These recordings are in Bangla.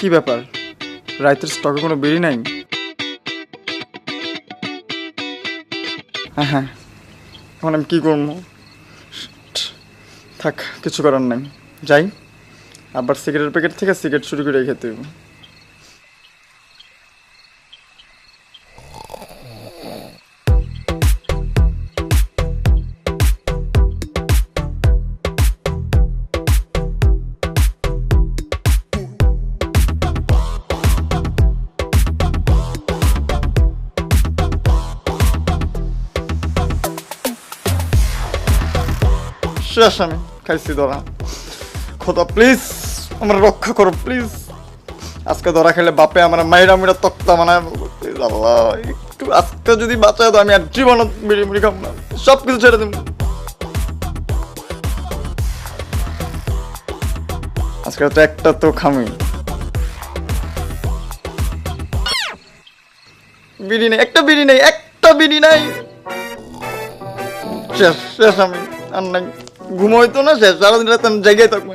কি ব্যাপার, রাইতের স্টকে কোনো বিড়ি নাই? হ্যাঁ হ্যাঁ, এখন আমি কী করবো? থাক, কিছু করার নাই, যাই আবার সিগারেটের প্যাকেট থেকে সিগারেট চুরি করে খেতে হইব। শেষ, আমি খাইছি ধরা। খোদা প্লিজ আমার রক্ষা করো প্লিজ। আজকে ধরা খেলে বাপে আমার মাইরা মিরা তক্তা বানায় প্লিজ আল্লাহ। একটু আজকে যদি বাঁচায় তো আমি আর জীবন বিড়ি মুড়ি খাব না, সব কিছু ছেড়ে দেব। আজকে তো একটা তো খামি, বিড়ি নেই, একটা বিড়ি নেই, একটা বিড়ি নাই। শেষ শেষ, আমি আর নাই, ঘুমোইতো না, শেষ সারাদিন রাত আমি জেগে থাকবো।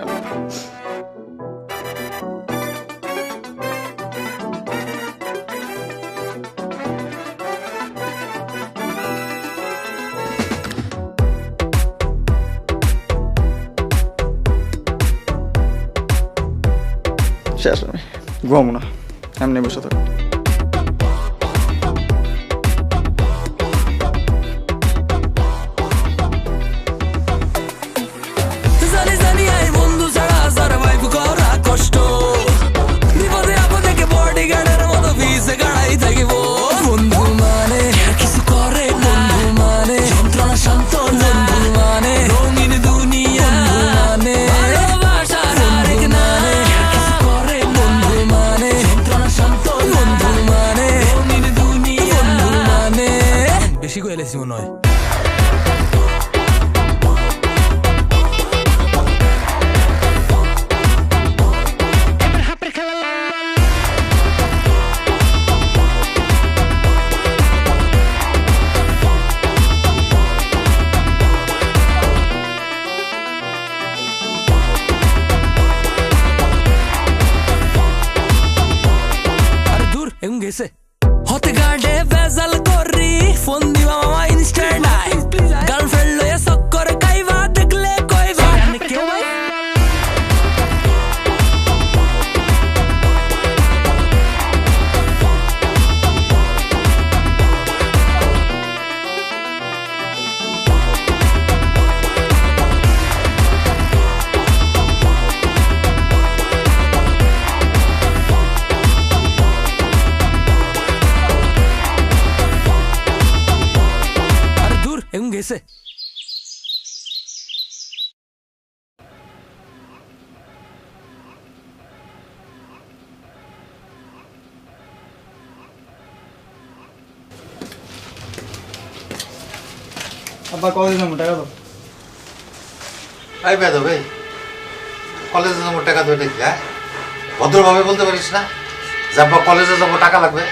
শেষ, আমি ঘুমাবো না, এমনি বসে থাকবো। বেশি করে এলেছি মনে হয়। আরে দূর এখন গেছে হতে গার্ডে ভেজাল করি ফোন দিবা মামা ইনস্ট্যান্ট আই গার্লফ্রেন্ড লয়ে চক্কর খাইবা দেখলে কইবা কেউ ভাই এখন গেছে। আব্বা কলেজে যাবো, টাকা দাও। ভাই বেদো ভাই, কলেজে যাবো টাকা দেবে নাকি? হ্যাঁ, ভদ্রভাবে বলতে পারিস না যে আব্বা কলেজে যাবো টাকা লাগবে?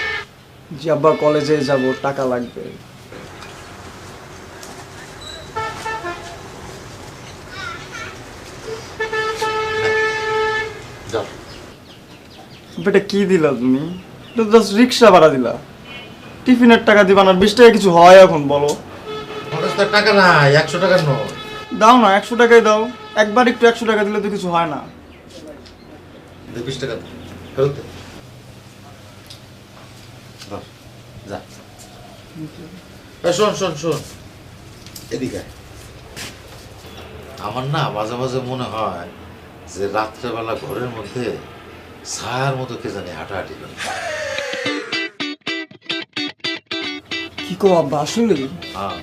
জি আব্বা, কলেজে যাব, টাকা লাগবে। বেটা কি দিলা তুমি? জাস্ট রিক্সা ভাড়া দিলা, টিফিনের টাকা দিবা না, 20 টাকা কিছু হয় এখন বলো? কলেজ তো টাকা না, 100 টাকার নোট। দাও না, 100 টাকাই দাও, একবার একটু 100 টাকা দিলে তো কিছু হয় না। 20 টাকা ফেরত দে। যা শোন শোন শোন, এদিকে আমার না মাঝে মাঝে মনে হয় যে রাত্রেবেলা ঘরের মধ্যে ছায়ার মতো কে জানি হাঁটাহাঁটি করে। কি কো আব্বা, আসলে? হ্যাঁ,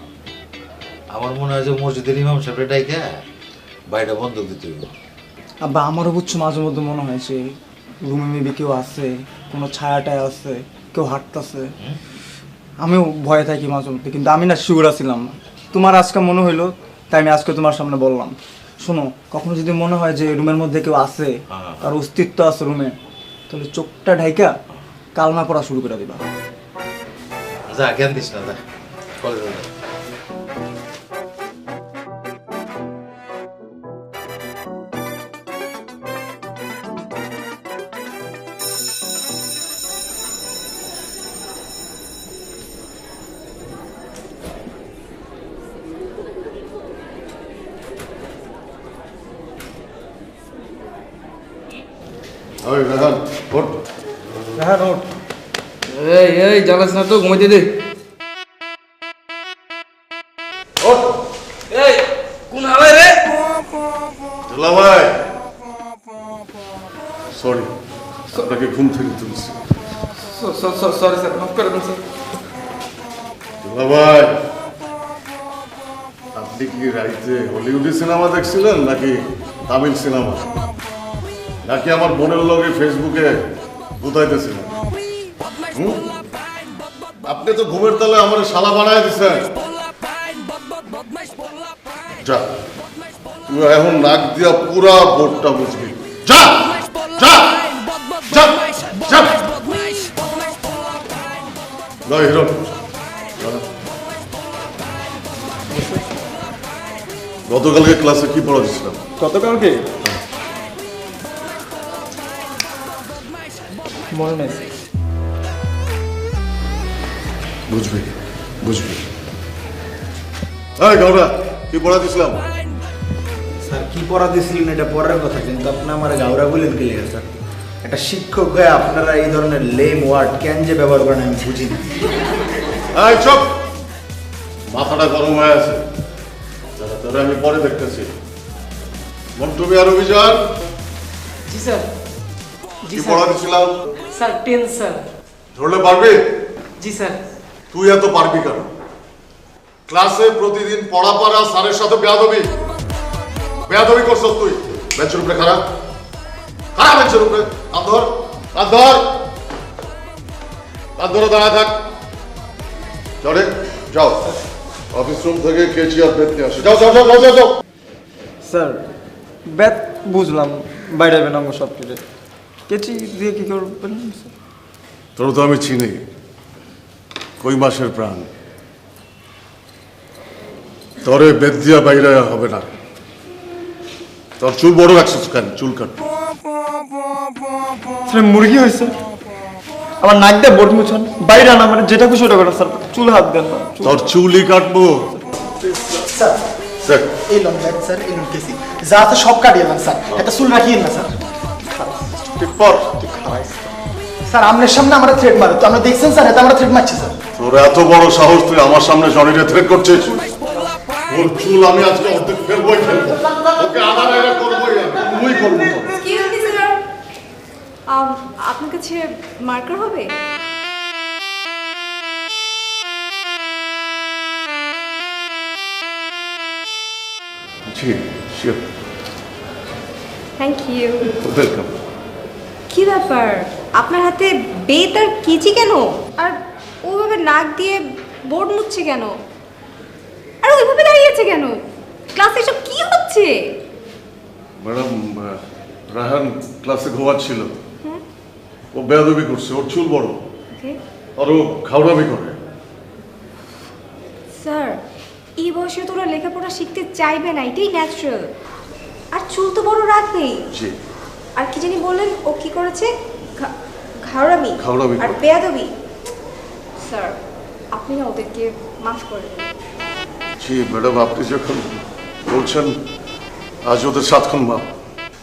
আমার মনে হয় যে মসজিদের ইমাম সাহেবের ডাইকে বাড়িটা বন্ধ দিতে হইব। আব্বা আমারও বুঝছো মাঝে মধ্যে মনে হয় যে রুমে মেবি কেউ আছে, কোনো ছায়াটায় আছে, কেউ হাঁটতেছে। আমিও ভয়ে থাকি মাঝে মধ্যে, কিন্তু আমি না শিওর ছিলাম না। তোমার আজকে মনে হইলো, তাই আমি আজকে তোমার সামনে বললাম। শোনো, কখনো যদি মনে হয় যে রুমের মধ্যে কেউ আছে, তার অস্তিত্ব আছে রুমে, তাহলে চোখটা ঢাইকা কালমা পড়া শুরু করে দিবা। যা, জ্ঞান দিস না, যা কলেজে যা। ওই রাহান ওঠ। হ্যাঁ নোট। এই এই জ্বালাস না তো, ঘুমাইতে দে। ওঠ। এই কোন হালাই রে? দুলা ভাই সরি, আপনাকে ঘুম থেকে তুলছি। সরি স্যার, মাফ করে দেন স্যার। দুলা ভাই, আপনি কি রাইতে হলিউডি সিনেমা দেখছিলেন নাকি তামিল সিনেমা, নাকি আমার বোনের লগে ফেসবুকে বুঝাইতেছিলেন? আপনি তো ঘুমের তালে আমার শালা বানায় দিচ্ছেন। যা, তুই এখন নাক দিয়া পুরা বোর্ডটা বুঝবি। যা যা যা যা। নয় হিরো, গতকালকে ক্লাসে কি পড়াচ্ছিলাম? গতকালকে মনে নেই। বুঝবি বুঝবি। এই গৌরা, কি পড়াচ্ছিলাম? স্যার কি পড়া দিয়েছিলেন এটা পরের কথা, কিন্তু আপনি আমার গাওরা বলেন কি লেগে স্যার? একটা শিক্ষক হয়ে আপনারা এই ধরনের লেম ওয়ার্ড কেন যে ব্যবহার করেন আমি বুঝি না। এই চুপ, মাথাটা গরম হয়ে আছে। দাদা তোরা আমি পরে দেখতেছি। মন্টুমি আর অভিযান, জি স্যার। কি পড়াচ্ছিলাম? Sir 10 sir. ধরলে পারবি? জি স্যার। তুই এত পারবি কেন? ক্লাসে প্রতিদিন পড়া পড়া স্যারের সাথে বেয়াদবি বেয়াদবি করছস তুই। বেঞ্চের উপরে খারাপ খারাপ, বেঞ্চের উপরে কাঁধর কাঁধর কাঁধর, দাঁড়া থাক। চলে যাও, অফিস রুম থেকে কেচি আর বেত নিয়ে আসো। যাও যাও যাও যাও যাও। স্যার ব্যাট বুঝলাম, বাইরে বেনাঙ্গ সব কেটে কেচি দিয়ে কি করবেন স্যার? তোর তো আমি চিনি, কই মাসের প্রাণ। তরে বেদ দিয়া বাইরে হবে না। তোর চুল বড় রাখছিস কেন? চুল কাট। স্যার মুরগি হয়েছে, আমার নাক দিয়ে বোট মুছান, বাইরে না মানে যেটা খুশি ওটা করেন স্যার, চুল হাত দেন না। তোর চুলই কাটবো। স্যার দেখ, এই লং ব্যাগ স্যার, এই লং কেসি যা আছে সব কাটিয়ে দেন স্যার, একটা চুল রাখিয়েন না স্যার। ঠিক পর। স্যার আপনার সামনে আমরা থ্রেড মারে, তো আমরা দেখছেন স্যার, এটা আমরা থ্রেড মারছি স্যার। তোর এত বড় সাহস, তুই আমার সামনে জনিরে থ্রেট করছিস? ওর চুল আমি আজকে অর্ধেক ফেলবই ফেলবো, ওকে আধার আগে করবোই আমি, তুই করবো তোর। এক্সকিউজ মি স্যার, আপনার কাছে মার্কার হবে? জি শিওর, থ্যাংক ইউ। ওয়েলকাম। কি ব্যাপার, আপনার হাতে বেত আর কেচি কেন? আর ওইভাবে নাক দিয়ে বোর্ড মুছছে কেন? আর ওইভাবে দাঁড়িয়েছে কেন? ক্লাসে সব কি হচ্ছে? ম্যাডাম, রাহান ক্লাসে ঘুমাচ্ছিল, ও বেয়াদবি করছে, ওর চুল বড় ওকে আর ও খাওড়ামি করে। স্যার, এই বয়সে তো ওরা লেখাপড়া শিখতে চাইবে না, এটাই ন্যাচারাল। আর চুল তো বড় রাখবেই। জি। আর কি জানি বললেন, ও কি করেছে? ঘাওড়ামি ঘাওড়ামি আর করে। বেয়াদবি। স্যার, আপনি না ওদেরকে মাফ করে দেন। জি ম্যাডাম, আপনি যখন বলছেন আজ ওদের সাতক্ষণ মাপ।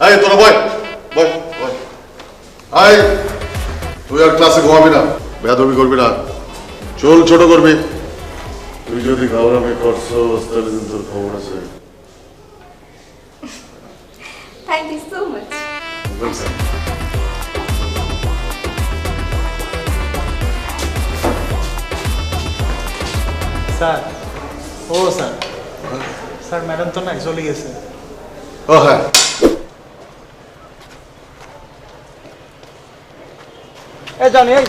এই তোরা বয় বয় বয়। এই তুই আর ক্লাসে ঘুমাবি না, বেয়াদবি করবি না, চুল ছোট করবি। তুই যদি ঘাওড়ামি করছস তাহলে কিন্তু তোর খবর আছে। Thank you so much. Welcome. Sir ও স্যার, স্যার ম্যাডাম তো নাই, চলে গেছে। ও হ্যাঁ, এই জনি, এই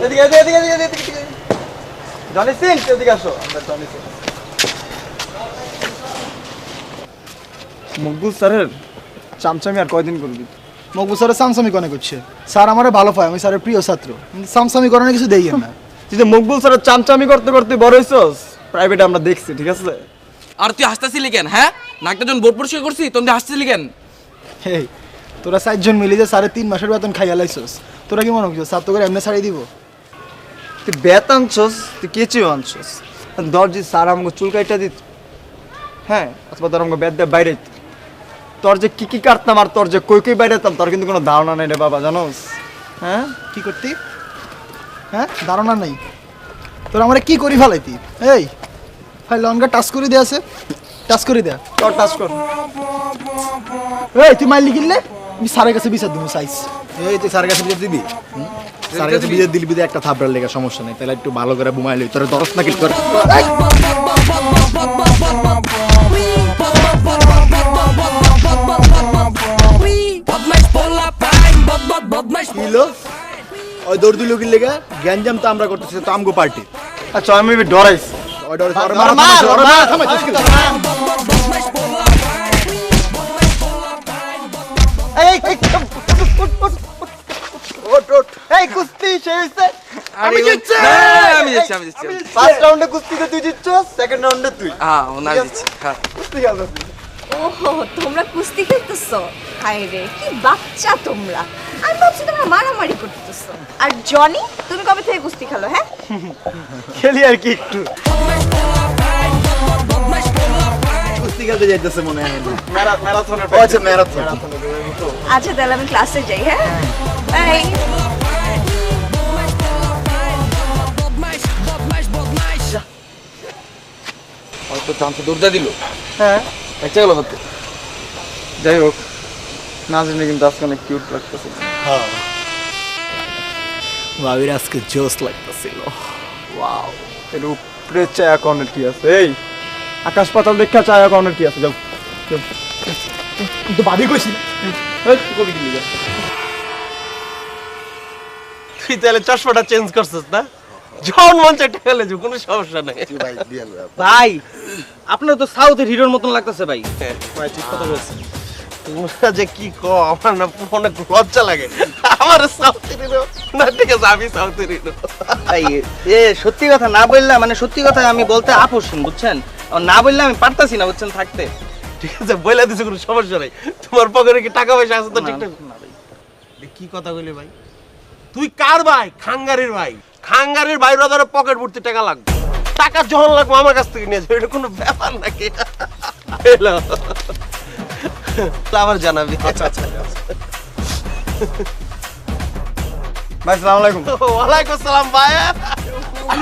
এদিকে এদিকে এদিকে এদিকে এদিকে এদিকে। জনি সিং, এদিকে আসো। আমরা জনি সিং। মকবুল স্যারের চামচামি আর কয়দিন করবি? মকবুল স্যারের সামসামি কনে করছে? স্যার আমারে ভালো পায়, আমি স্যারের প্রিয় ছাত্র, কিন্তু সামসামি করানোর কিছু দেই না। তুই যে মকবুল স্যারের চামচামি করতে করতে বড় হইছস, প্রাইভেটে আমরা দেখছি, ঠিক আছে? আর তুই হাসতেছিলি কেন? হ্যাঁ, নাকটা যখন বোর্ড পরিষ্কার করছি তখন তুই হাসতেছিলি কেন? হেই, তোরা 4জন মিলে যে স্যারের 3 মাসের বেতন খাইয়া লাইছস, তোরা কি মনে করছিস স্যার তোকে এমনি ছাড়িয়ে দিব? তুই বেত আনছস, তুই কেচিও আনছস, দরজি স্যার আমাকে চুল কাইটা দিত, হ্যাঁ, অথবা তোর আমাকে বেত দিয়ে বাইরে দিত। তোর যে কি কাটতাম আর তোর যে কই বাইরেতাম তোর কিন্তু কোনো ধারণা নেই রে বাবা, জানোস? হ্যাঁ, কি করতি? হ্যাঁ, ধারণা নাই তোর। আমরা কি করি ফেলাইতি? এই ভাই লনগা টাচ করে দে আছে, টাচ করে দে। তোর টাচ কর। এই তুই মাইলি কিনলে আমি স্যারের কাছে বিচার দেবো সাইজ। এই তুই স্যারের কাছে বিচার দিবি? স্যারের কাছে বিচার দিলি বিদে একটা থাপড়ার লেগে সমস্যা নেই, তাহলে একটু ভালো করে বুমাইলি তোর দরস না কিছু করে। কিলো ওই দৌড় দিল কি লেগে গ্যাঞ্জাম তো আমরা করতেছি, তো আমগো পার্টি। আচ্ছা আমি ডরাইস। ওই ডর মার, মার মার, মার, থামাই এই কুস্তি শেষ। আমি জিতছি। আমি জিতছি। ফার্স্ট রাউন্ডে কুস্তিতে তুই জিতছস, সেকেন্ড রাউন্ডে তুই। হ্যাঁ ওনা জিতছি। হ্যাঁ কুস্তি খেলছিস। ওহো, তোমরা কুস্তি খেলতেছো? হায় রে, কি বাচ্চা তোমরা! আমি ভাবছি তোমরা মারামারি করতেছো। আর জনি, তুমি কবে থেকে কুস্তি খেলো? হ্যাঁ, খেলি আর কি একটু। কুস্তি খেলতে যাইতেছে মনে হয়। ম্যারাথনের ও আচ্ছা, ম্যারাথন। আচ্ছা তাহলে আমি ক্লাসে যাই। হ্যাঁ, বাই। হয়তো চান্সে দৌড়া দিল। হ্যাঁ, ইচ্ছা গেল করতে। যাই হোক, নাজরিনে কিন্তু আজকে অনেক কিউট লাগতেছে। ভাবির আজকে জোস লাগতেছিল। ওয়াও, এর উপরে চায়া কর্নার কি আছে? এই আকাশ পাতাল দেখা চায়া কর্নার কি আছে? যাও যাও। তো ভাবি কইছি এই কবি কি লিখা? তুই তাহলে চশমাটা চেঞ্জ করছিস না? যখন মন চাই টাকালে যে কোনো সমস্যা নেই। ভাই আপনার তো সাউথের হিরোর মতন লাগতেছে ভাই। ভাই ঠিক কথা বলছিস। তোমরা যে কি কো, আমার না অনেক লজ্জা লাগে। আমার সাউথের হিরো না, ঠিক আছে আমি সাউথের হিরো। ভাই এ সত্যি কথা না বললে, মানে সত্যি কথা আমি বলতে আপোষণ, বুঝছেন? আর না বললে আমি পারতাছি না, বুঝছেন, থাকতে। ঠিক আছে বইলা দিছে, কোনো সমস্যা নাই। তোমার পকেটে কি টাকা পয়সা আছে তো? ঠিকঠাক কি কথা কইলি ভাই? তুই কার ভাই? খাঙ্গারির ভাই। খাঙ্গারির ভাই রদার পকেট ভর্তি টাকা লাগবে। টাকা যখন লাগবে আমার কাছ থেকে নিয়ে যাবে, এটা কোনো ব্যাপার নাকি? হ্যালো, আবার জানাবি। আচ্ছা আচ্ছা। ভাই আসসালামু আলাইকুম। ওয়ালাইকুম আসসালাম ভাই।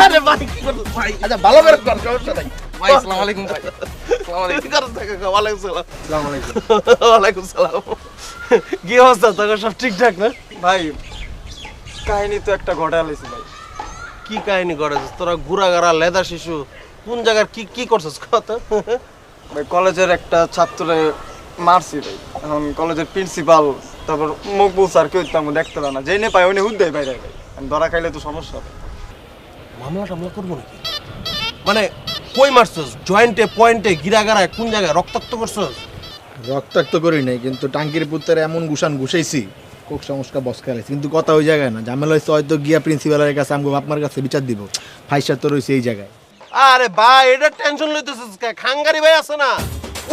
আরে ভাই কি করছিস ভাই? আচ্ছা ভালো করে কর, সমস্যা নাই। ভাই আসসালামু আলাইকুম ভাই। আসসালামু আলাইকুম। কি করছিস কাকা? ওয়ালাইকুম সালাম। আসসালামু আলাইকুম। ওয়ালাইকুম সালাম। কি অবস্থা তোর? সব ঠিকঠাক না? ভাই কাহিনী তো একটা ঘটা লাইছি ভাই। কি কাহিনী করেছিস তোরা? গুড়াগাড়া লেদা শিশু কোন জায়গার কি কি করছিস কত? ভাই কলেজের একটা ছাত্রে মারছি ভাই। এখন কলেজের প্রিন্সিপাল তারপর মকবুল স্যার কেউ তেমন দেখতে পারে না, যেই নে পায় উনি হুদ্দাই বাইরে ভাই। ধরা খাইলে তো সমস্যা হবে। মামলা টামলা করবো নাকি? মানে কই মারছস? জয়েন্টে পয়েন্টে গিরাগাড়ায় কোন জায়গায় রক্তাক্ত করছস? রক্তাক্ত করি নাই, কিন্তু টাঙ্কির পুত্রের এমন গুসান গুছাইছি কোক সমস্যা বস খেলাইছি, কিন্তু কথা ওই জায়গায় না। ঝামেলা হয়েছে হয়তো গিয়া প্রিন্সিপালের কাছে আমগো বাপমার কাছে বিচার দিব। ফাইসা তো রয়েছে এই জায়গায়। আরে ভাই এটা টেনশন লইতেছিস কে? খাঙ্গারি ভাই আছে না,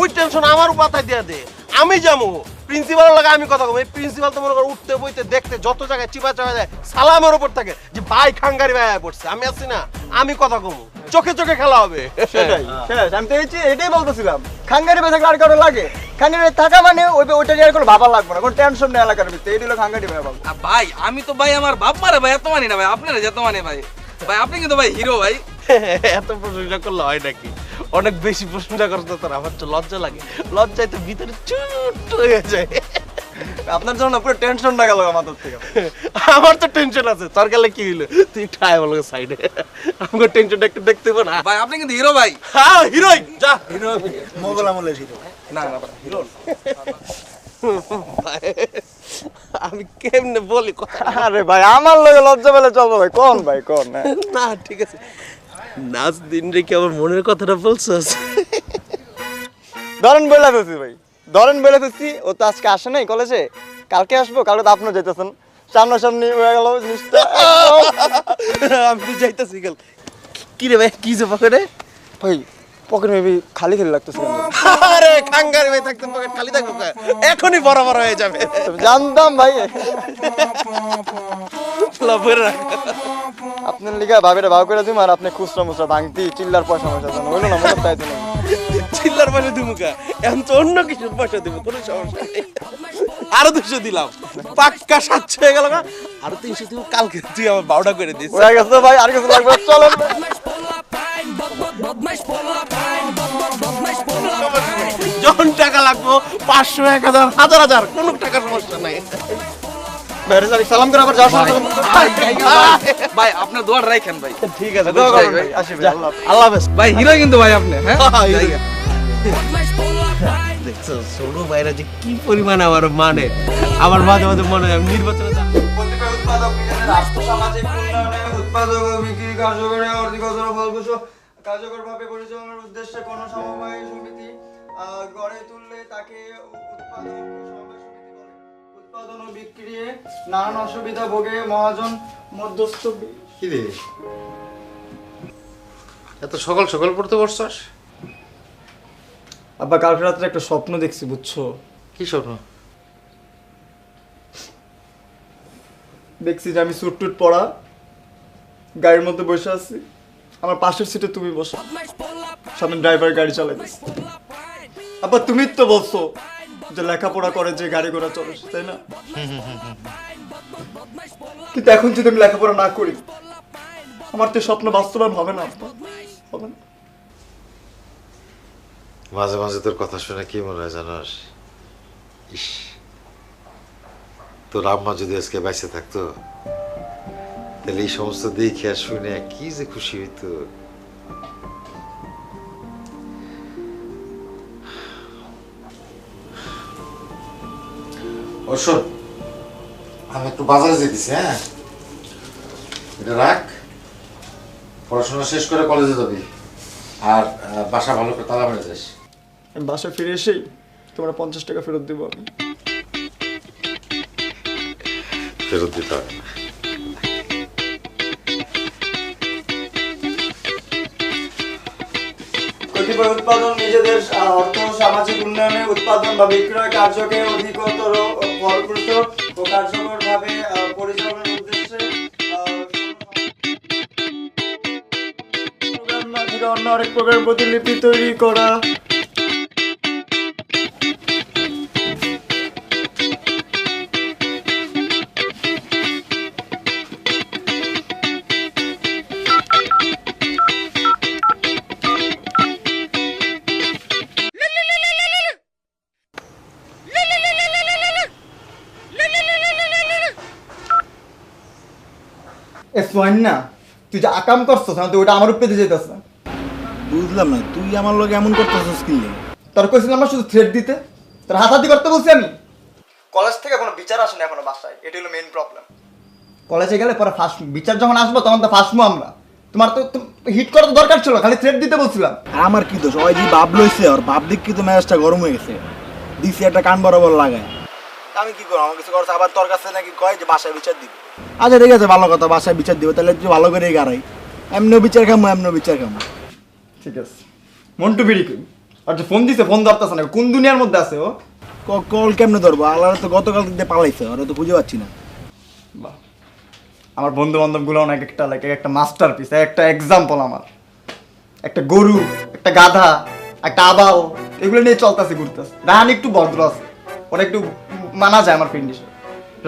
ওই টেনশন আমার মাথায় দিয়া দে। আমি যাবো প্রিন্সিপালের লাগে, আমি কথা কম। এই প্রিন্সিপাল তো মনে কর উঠতে বইতে দেখতে যত জায়গায় চিপা চাপা যায়, সালামের উপর থাকে যে ভাই খাঙ্গারি ভাই আয় পড়ছে। আমি আছি না, আমি কথা কম, চোখে চোখে খেলা হবে। সেটাই শেষ। আমি তো এটাই বলতেছিলাম, খাঙ্গারি ভাই থাকলে আর কারো লাগে? খাঙ্গারি ভাই থাকা মানে ওইটা নিয়ে আর কোনো ভাবা লাগবে না, কোনো টেনশন নেই এলাকার ভিতরে। এই দিল খাঙ্গারি ভাই বাবু। ভাই আমি তো ভাই আমার বাপ মারে ভাই এত মানি না ভাই, আপনারা যত মানে ভাই। ভাই আপনি কিন্তু ভাই হিরো ভাই। এত প্রশংসা করলে হয় নাকি? অনেক বেশি প্রশংসা করতে তোর আমার তো লজ্জা লাগে। লজ্জায় তো ভিতরে চুট হয়ে যায়। আপনার জন্য পুরো টেনশনটা গেল আমার থেকে। আমার তো টেনশন আছে, তোর গেলে কি হইলো? তুই একটু আয় বলো সাইডে, আমার টেনশনটা একটু দেখতে পাবো না? ভাই আপনি কিন্তু হিরো ভাই। হ্যাঁ হিরোই, যা হিরো। মোগল আমলের হিরো। না না ভাই, হিরো। আমি কেমনে বলি কথা? আরে ভাই আমার লগে লজ্জা পেলে চলবো ভাই, কোন ভাই কোন? না ঠিক আছে, নাচ দিন রে কি আমার মনের কথাটা বলছস? ধরেন বলে ফেলছি ভাই, ধরেন বলে ফেলছি। ও তো আজকে আসে নাই কলেজে, কালকে আসবো। কালকে তো আপনিও যেতেছেন, সামনাসামনি হয়ে গেল জিনিসটা। আমি তো যাইতেছি গেল। কি রে ভাই, কি যে পকেটে? ভাই পকেট মেবি খালি খালি লাগতেছে। আরে খাঙ্গারি ভাই থাকতে পকেট খালি থাকবো কে? এখনই বরাবর হয়ে যাবে। জানতাম ভাই। লাভের রাখ। আপনার লিগা ভাবিরা ভাব করে দিম, আর আপনি খুচরা মুচরা ভাঙতি চিল্লার পয়সা মশা জানো হইলো না, মনে তাই তো না। চিল্লার পয়সা দিব কা, এখন তো অন্য কিছুর পয়সা দিব, কোনো সমস্যা নেই। আরো 200 দিলাম, পাক্কা 700 হয়ে গেল। আরো 300 দিব, কালকে তুই আমার 12টা করে দিস। হয়ে গেছে ভাই, আর কিছু লাগবে? চলেন। যখন টাকা লাগবো 500, 1000, 1000, কোনো টাকার সমস্যা নাই। বাইরে যাই, সালাম করে আবার যাওয়ার সময়। ভাই আপনার দোয়ার রাখেন ভাই। ঠিক আছে, দোয়া করবেন ভাই। আসি ভাই, আল্লাহ হাফেজ। ভাই হিরো কিন্তু ভাই আপনি, হ্যাঁ দেখছো ছোট ভাইরা যে কি পরিমাণ আমার মানে, আমার মাঝে মাঝে মনে হয় আমি নির্বাচনে যাবো। কতিপয় উৎপাদক নিজেদের আর্থসামাজিক উন্নয়নে উৎপাদক ও বিক্রি কার্যকরে অধিকতর ফলপ্রসূ কার্যকরভাবে পরিচালনার উদ্দেশ্যে কোন সমবায় সমিতি গড়ে তুললে তাকে উৎপাদক সমবায় সমিতি বলে। উৎপাদন ও বিক্রি নানান অসুবিধা ভোগে মহাজন মধ্যস্থ কি রে এত সকাল সকাল পড়তে বসছস? আব্বা কালকে রাত্রে একটা স্বপ্ন দেখছি, বুঝছো? কি স্বপ্ন? দেখছি যে আমি স্যুট টুট পরা গাড়ির মধ্যে বসে আছি, আমার পাশের সিটে তুমি বসো, সামনে ড্রাইভার গাড়ি চালাইতেছে। আবার তুমি তো বলছো যে লেখাপড়া করে যে গাড়ি ঘোড়া চলে, তাই না? কিন্তু এখন যদি আমি লেখাপড়া না করি, আমার তো স্বপ্ন বাস্তবায়ন হবে না, আব্বা, হবে না। মাঝে মাঝে তোর কথা শুনে কি মনে হয় জানোস? ইস, তোর আম্মা যদি আজকে বাইসে থাকতো, তাহলে এই সমস্ত দেখে আর শুনে কি যে খুশি হইতো। অশোক, আমি একটু বাজারে যেতেছি, হ্যাঁ? এটা রাখ, পড়াশোনা শেষ করে কলেজে যাবি, আর বাসা ভালো করে তালা মেরে যাস। আমি বাসায় ফিরে এসেই তোমরা 50 টাকা ফেরত দেবো আমি। ফেরত দিতে হবে না। কতিপয় উৎপাদন নিজেদের অর্থ সামাজিক উন্নয়নে উৎপাদন বা বিক্রয় কার্যকে অধিকতর ফলপ্রসূ ও কার্যকরভাবে পরিচালনার উদ্দেশ্যে অন্য আরেক প্রকার প্রতিলিপি তৈরি করা। না তুই যে আকাম করছস না, তুই ওটা আমার উপরে যেতেছ না। বুঝলাম না, তুই আমার লোক এমন করতেছিস কি? তোর কইছিলাম না শুধু থ্রেড দিতে, তোর হাতাহাতি করতে বলছি আমি। কলেজ থেকে কোনো বিচার আসে না এখনো বাসায়, এটা হলো মেইন প্রবলেম। কলেজে গেলে পরে ফার্স্ট বিচার যখন আসবো তখন তো ফার্স্টমু আমরা। তোমার তো হিট করার তো দরকার ছিল, খালি থ্রেড দিতে বলছিলাম। আমার কি দোষ? ওই যে বাপ লইছে, ওর বাপ দিক কি তো ম্যাচটা গরম হয়ে গেছে, দিছি একটা কান বরাবর লাগায়। আমি কি করবো? আমার কিছু করছে, আবার তোর কাছে নাকি কয় যে বাসায় বিচার দিবে। আচ্ছা ঠিক আছে, ভালো কথা, বাসায় বিচার দিবে, তাহলে তুই ভালো করে গাড়াই। এমনিও বিচার খামো, এমনিও বিচার খামো। ঠিক আছে, মন্টু বিড়ি কই? আর যে ফোন দিছে, ফোন ধরতেছে না, কোন দুনিয়ার মধ্যে আছে ও? কল কেমনে ধরবো? আল্লাহ তো গতকাল দিয়ে পালাইছে, ওরা তো খুঁজে পাচ্ছি না। বাহ, আমার বন্ধু বান্ধব গুলো অনেক একটা মাস্টার পিস, একটা এক্সাম্পল। আমার একটা গরু, একটা গাধা, একটা আবাও, এগুলো নিয়ে চলতেছে, ঘুরতেছে। রাহান একটু ভদ্র আছে, ওরা একটু মানা যায় আমার ফ্রেন্ড হিসেবে।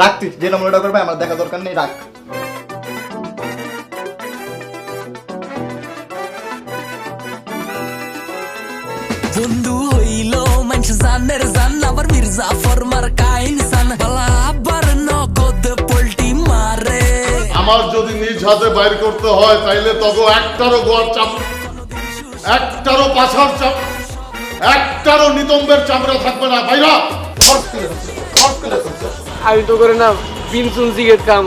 রাখতি যে নম্বরটা করবে আমার দেখা দরকার নেই, রাখ। বন্ধু হইল মানুষ জানের জান, আবার মির্জা ফরমার কাইনসান বালা, আবার নগদ পোল্টি মারে। আমার যদি নিজ হাতে বাইর করতে হয়, তাইলে তবে একটারও গোয়ার চাপ, একটারও পাছার চাপ, একটারও নিতম্বের চামড়া থাকবে না। ভাইরা আমি তো করে না বিনসুন সিগারেট কাম।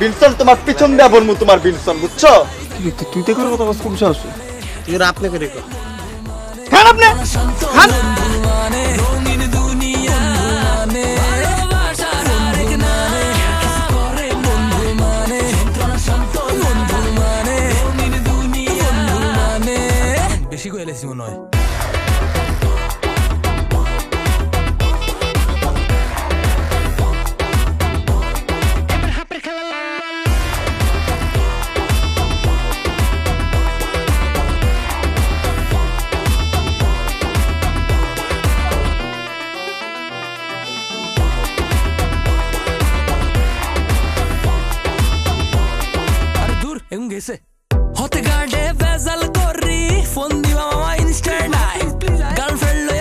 বিনসন তোমার পিছন দেয়া বলবো, তোমার বিনসন, বুঝছো? তুই তো করে কথা খুব সাহস। তুই আপনি করে কর। খান আপনি, খান। রঙিন দুনিয়া মানে ভালোবাসার আরেক নামে, কিছু করে বন্ধু মানে যন্ত্রণা শান্ত বন্ধু মানে, রঙিন দুনিয়া মানে। বেশি কইলে মনে হয়। রাস্তাঘাটে ভেজাল করি ফোন দিবা মামা ইনস্ট্যান্ট গার্লফ্রেন্ড